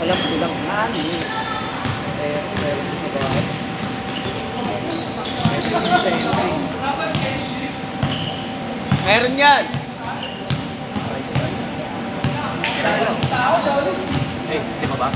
Alam ko lang na ano eh. Meron sa bahay. Meron yan! Eh, di ba ba?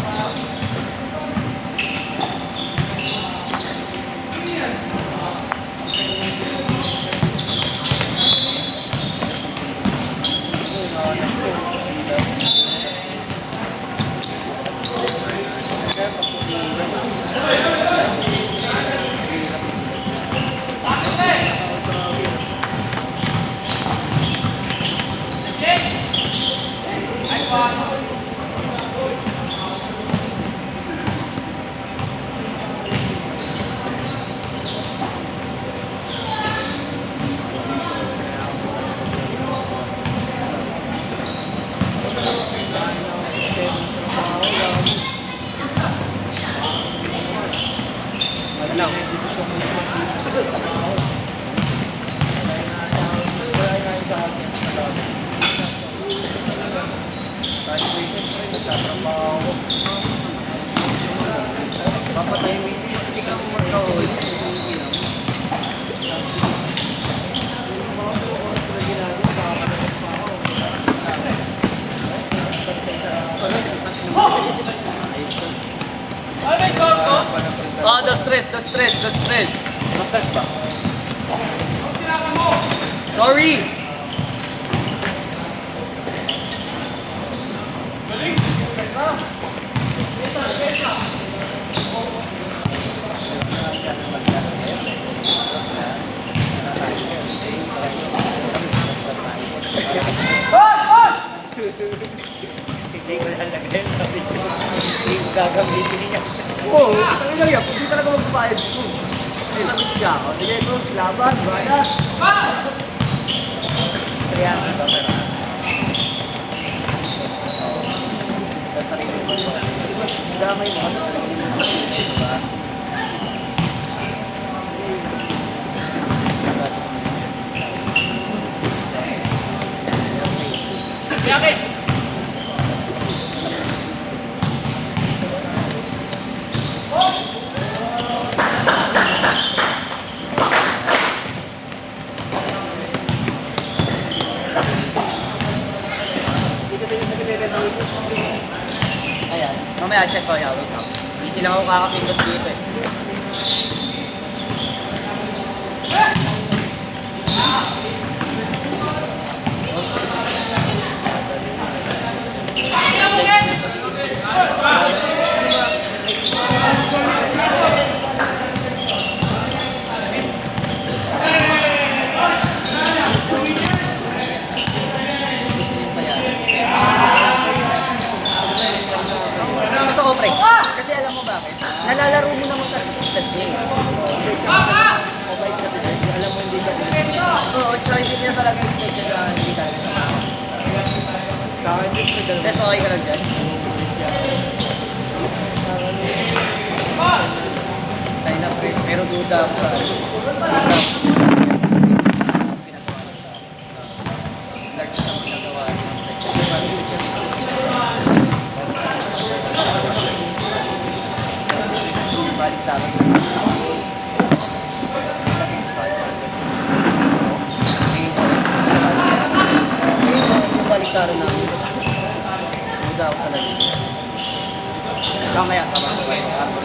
Papatay mo yung hindi ka kumakaw. Oh, the stress. Stress ba? Sorry! Hindi ko lalagay sa video. Hindi ko gagamitin niya. Oo, ang ilang yan. Hindi talaga magbabayad ko. Hindi sabi niya ako. Sige ko, laban, baya. Kaya nga ba ba? Sa sarili mo. Hindi mas damay mo sa sarili mo. Diba? Okay. Ayan, mamaya check ko yan, wait lang. Hindi sila ako kakapindot dito eh. Totoo, pre. Kasi alam mo bakit? Nalalaro mo naman kasi sa game. Alam mo hindi ka. Oo, tsaka hindi niya talaga expected na hindi tayo nakakita. Ses, okay ka lang dyan? Tayo na, pre. Pero duda ako sa balik sa akin. Balik sa akin namin. Muda ako sa lagi. Kamaya, tama ko kayo sa akin.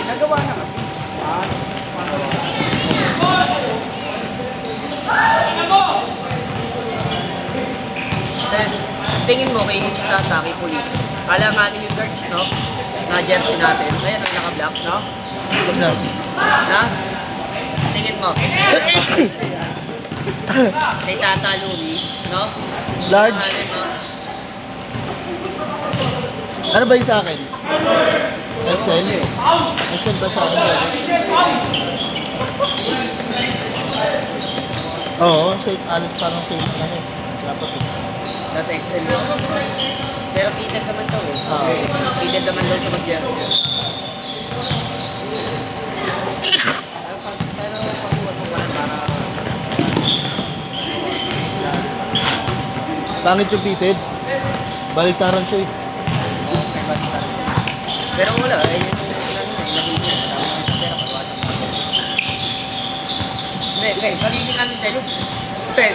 Nagawa na kasi. Ses, tingin mo kay Tataki Police. Kala natin yung guards, no? Na jersey natin. Ayan, ang naka-black, no? Naka-black. Na? Tingin mo. Kay Tata Louie, no? Large. No? Ano ba yung sa akin? XL? XL ba sa akin? Oo, shake. Alos parang shake. Ano? Dapat eh. Dati Excel mo. Pero fitted naman to eh. Fitted naman daw ito mag-jersey. Pero pagkuhan mo para Pangit yung fitted. Baliktaran siya eh. Pero wala, eh, yun yung nabibili. Madami ng pera, pagwata mo. Hindi, magiging ano tayo. Kasi,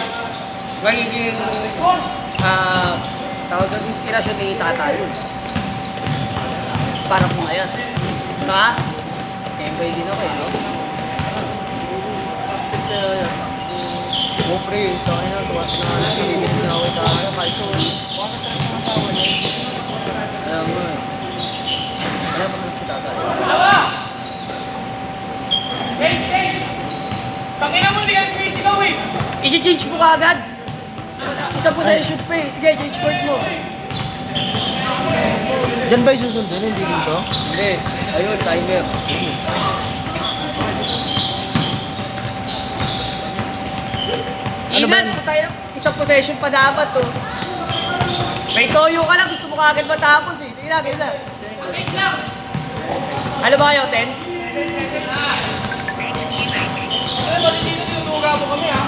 magiging, tawag ng inspirasyon ni tata yun. Para kung ayan. Diba? Tempoy din ako eh, no? Oh, pre, tayo na, tuwas na, pinigil na ako tayo, kalso. Alam mo eh. Wala pa naman si tatay. Tangina mo, hindi ka sumisigaw eh! I-change mo kaagad. Isa po sa'yo shoot pa eh. Sige, change court mo. Diyan ba yung susundin? Hindi dito? Hindi. Ayun, timer. Ano ba Ingat, tayo. Isang possession pa dapat to. May toyo ka lang, gusto mo kaagad matapos eh. Sige na, game na. Ano ba kayo, 10? Ano ba, dito tinutuga mo kami ha?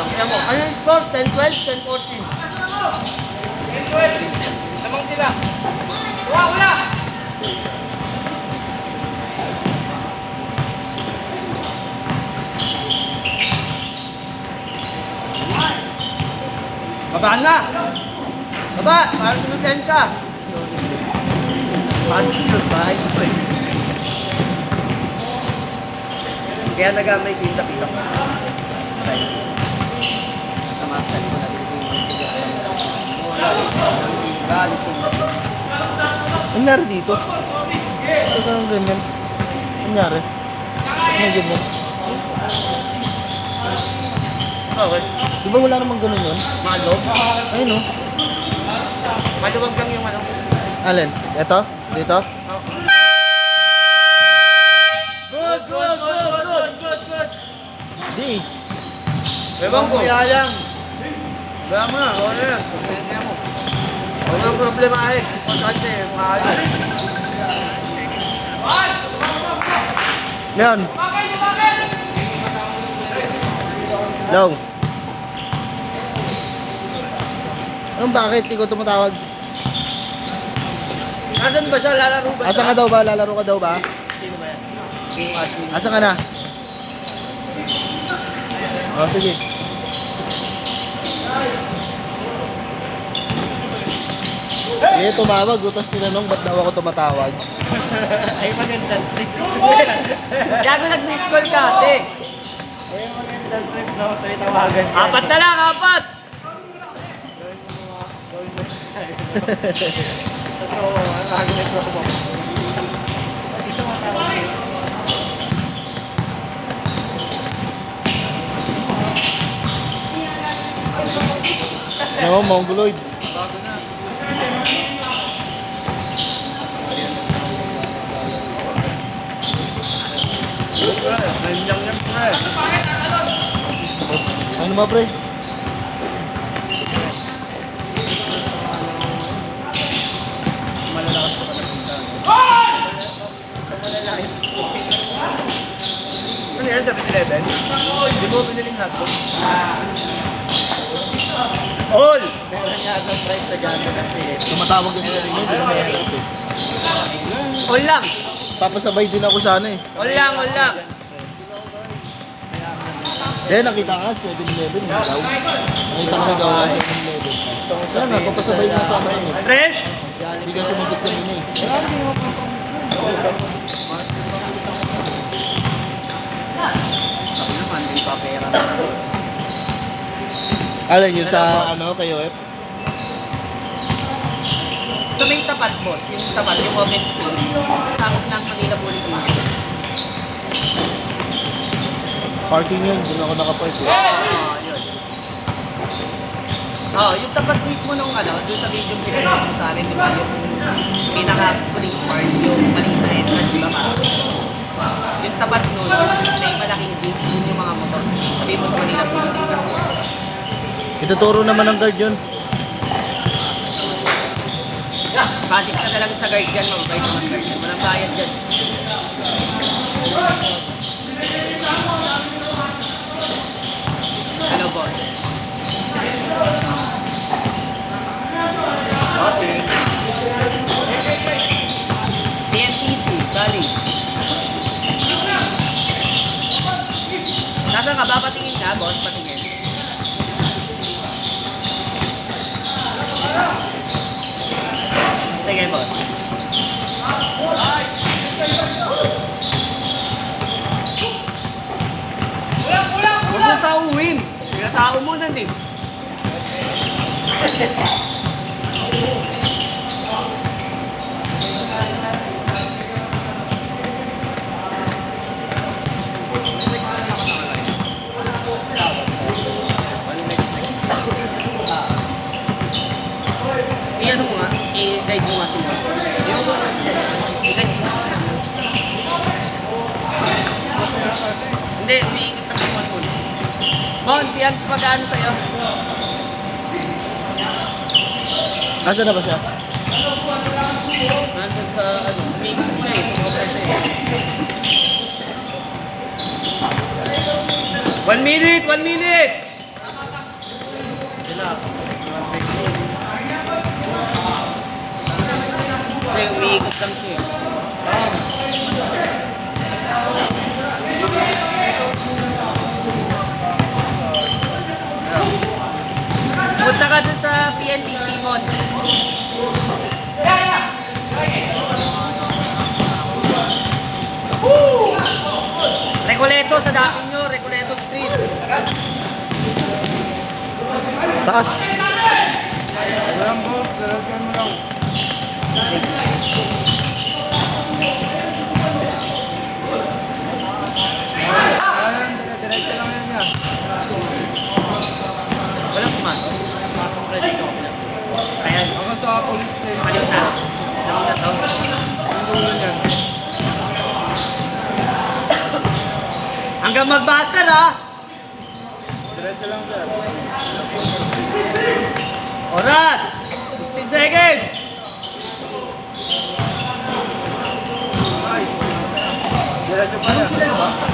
Tangina mo. Ano yung score? 10-12, 10-14. Lamang sila. Wala! Babaan na! Baba! Para sunutin ka! Paano yun? Bahay ko eh. Kaya nagamay ko yung tapilok. Okay. Namasan ko na dito yung tigas ng galis yung Ano nangyari dito? Ito ka ng ganyan. Ano nangyari? Ano ganyan? Okay. Di ba wala namang ganun yun? Malog. Ayun o. Maluwag lang yung ano. Alin? Ito? Dito? Good. Di. Ewan ko. Yayang. Kaya mo na. Okay na. Kaya mo. Huwag ang problema eh. Importante. Maayos. Yan. Long. Anong bakit? Ikaw tumatawag? Nasaan ba siya? Lalaro ba siya? Asan ka daw ba? Lalaro ka daw ba? Sino ba yan? King Admin. Asan ka na? Oh, sige. Eh, tumawag. Tapos tinanong, ba't daw ako tumatawag? Ay, magandang trip. Gago nag-miss call kasi. Ay, magandang trip na ako tayo tawagan. Apat na lang, apat! Totoo, nakagulit ko ako. Isa matawag. No, Mongoloid. Bago na. Ayun lang yan, pre. Ano ba, pre? Malalakas pa ka na punta. Ano yan, 7-Eleven? Hindi mo biniling hotdog? All! Meron yata ang price na gano'n kasi. Tumatawag din sa rin yun. Hindi naman mahirap eh. All lang! Papasabay din ako sana eh. All lang, all lang! Eh, nakita ka, 7-Eleven. Ikaw. Nakita ko sa gawa ng 7-Eleven. Sana, papasabay na sana yun eh. Andres! Hindi ka sumagot kanina eh. Sabi naman, hindi pa pera na ako. Alam nyo sa ano, kayo eh? Sa may tapat, boss, yung tapat, yung open space, sakot ng Manila Polyclinic. Parking yun, doon ako nakapark eh. Yun. Yung tapat mismo nung doon sa video pinag mo sa amin, di ba? Yung pinaka-puling part, yung maliit na entrance, di ba? Yung tapat nun, may malaking gate, yun yung mga motor. Sabi mo sa Manila Polyclinic. Ituturo naman ng guard yun. Basic na talaga sa guard yan, mababait naman guard yan. Walang bayad dyan. Ano, boss? ka ba? Patingin ka, boss. Patingin. Sige, boss. Huwag mong tauhin. Pinatao mo nun eh. Iyan mo nga, i-guide mo nga si Mon. I-guide mo nga. Hindi, umiikot na si Mon. Mon, si Hans mag-ano sa'yo? Nasaan na ba siya? Nandun sa, ano, umiikot siya eh. Sumobra siya eh. 1 minute! 1 minute! Sila. Kasi umiikot lang siya eh. Punta ka dun sa PNP, Simon. Recoleto sa dapin nyo, Recoleto Street. Taas. Walang boss, lalagyan mo lang. Ayan, dire-diretso lang yan yan. Walang pumasok. Pumasok ready ko. Ayan. Hanggang sa police station. Maliw na. Alam na to. Ang dulo niyan. Hanggang magbasar ha. Diretso lang sir. Oras! 16 seconds! Diretso pa yan.